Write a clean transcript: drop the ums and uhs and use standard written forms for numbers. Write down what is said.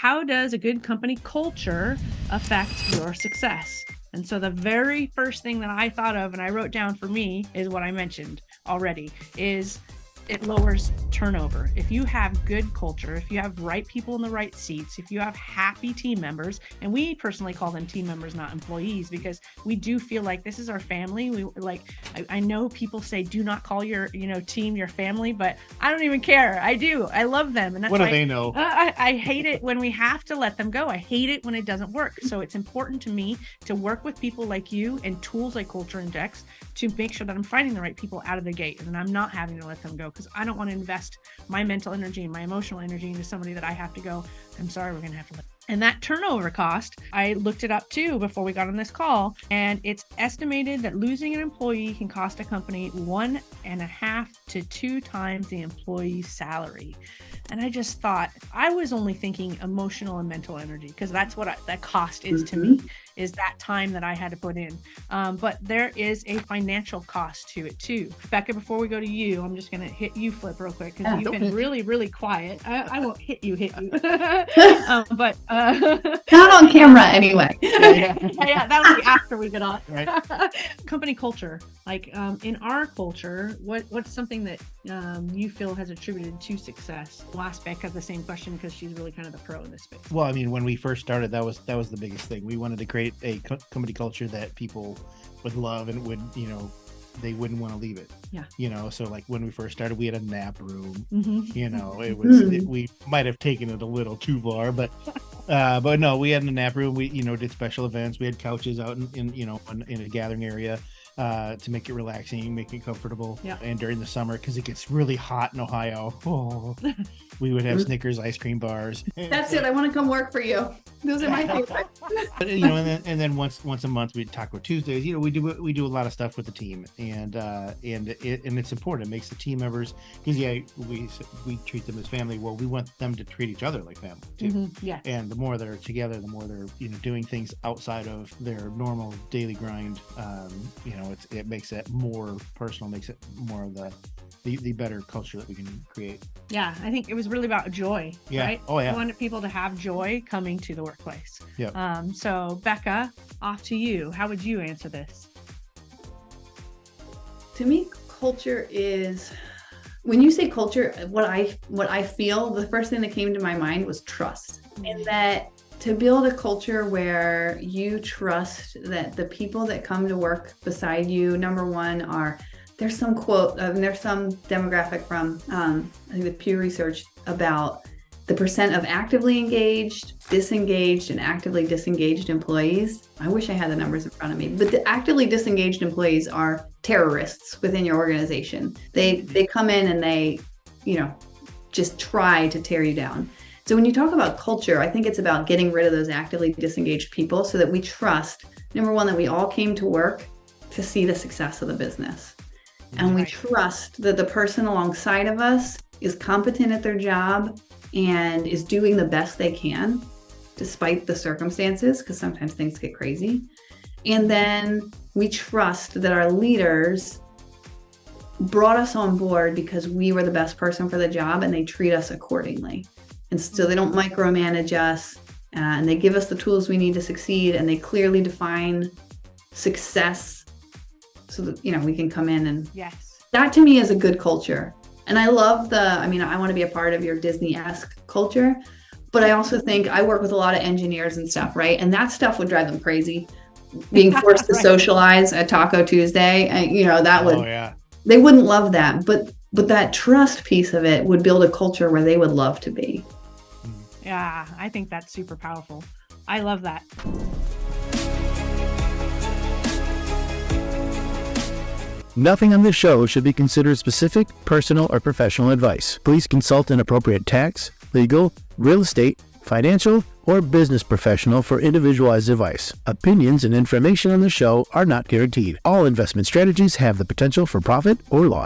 how does a good company culture affect your success? And so the very first thing that I thought of and I wrote down for me is what I mentioned already, is it lowers turnover. If you have good culture, if you have right people in the right seats, if you have happy team members, and we personally call them team members, not employees, because we do feel like this is our family. We like, I know people say, do not call your, team your family, but I don't even care. I do. I love them. And that's what do they know? I hate it when we have to let them go. I hate it when it doesn't work. So it's important to me to work with people like you and tools like Culture Index to make sure that I'm finding the right people out of the gate and I'm not having to let them go, because I don't want to invest my mental energy and my emotional energy into somebody that I have to go, I'm sorry, we're going to have to let. And that turnover cost, I looked it up too before we got on this call, and it's estimated that losing an employee can cost a company 1.5 to 2 times the employee's salary. And I just thought, I was only thinking emotional and mental energy, because that's what that cost is to me, is that time that I had to put in. But there is a financial cost to it too. Becca, before we go to you, I'm just going to hit you, Flip, real quick, because you've been really, really quiet. I won't hit you. But not on camera anyway. Yeah, that'll be after we get off. Right. Company culture, like in our culture, what's something that you feel has attributed to success? We'll ask Becca the same question because she's really kind of the pro in this space. Well, I mean, when we first started, that was the biggest thing. We wanted to create a company culture that people would love and would, they wouldn't want to leave it. Yeah. So like when we first started, we had a nap room. Mm-hmm. It was we might have taken it a little too far, but no, we had a nap room. We did special events. We had couches out in a gathering area to make it relaxing, make it comfortable. Yeah. And during the summer, because it gets really hot in Ohio, we would have Snickers ice cream bars. That's it. I want to come work for you. Those are my favorite. and then once a month we Taco Tuesdays. We do a lot of stuff with the team, and it's important. It makes the team members, because we treat them as family. Well, we want them to treat each other like family too. Mm-hmm. Yeah. And the more they're together, the more they're doing things outside of their normal daily grind. It makes it more personal, makes it more of the better culture that we can create. Yeah, I think it was really about joy, right? Oh, yeah. We wanted people to have joy coming to the workplace. Yeah. So Becca, off to you. How would you answer this? To me, culture is, when you say culture, what I feel, the first thing that came to my mind was trust. And that to build a culture where you trust that the people that come to work beside you, number one, there's some quote, there's some demographic from, I think with Pew Research, about the percent of actively engaged, disengaged, and actively disengaged employees. I wish I had the numbers in front of me, but the actively disengaged employees are terrorists within your organization. They come in and they, just try to tear you down. So when you talk about culture, I think it's about getting rid of those actively disengaged people so that we trust, number one, that we all came to work to see the success of the business. And we trust that the person alongside of us is competent at their job and is doing the best they can, despite the circumstances, because sometimes things get crazy. And then we trust that our leaders brought us on board because we were the best person for the job, and they treat us accordingly. And so they don't micromanage us, and they give us the tools we need to succeed, and they clearly define success so that, we can come in and that to me is a good culture. And I love I want to be a part of your Disney-esque culture, but I also think I work with a lot of engineers and stuff, right? And that stuff would drive them crazy. Being forced to socialize at Taco Tuesday, that would, they wouldn't love that. But that trust piece of it would build a culture where they would love to be. Yeah, I think that's super powerful. I love that. Nothing on this show should be considered specific, personal, or professional advice. Please consult an appropriate tax, legal, real estate, financial, or business professional for individualized advice. Opinions and information on the show are not guaranteed. All investment strategies have the potential for profit or loss.